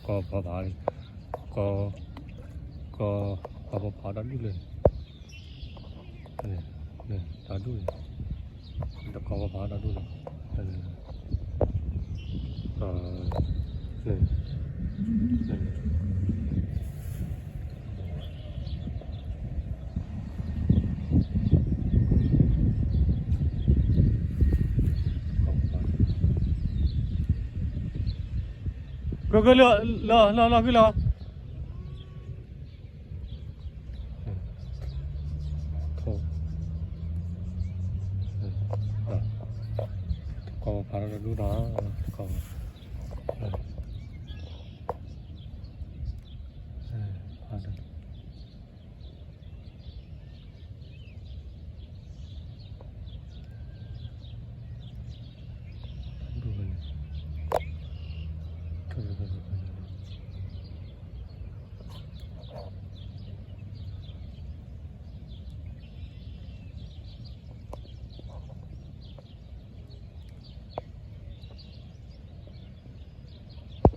có phá phá có phá đá đu lên này đá đu này đã có phá đá đu này này này cứ lựa cái lò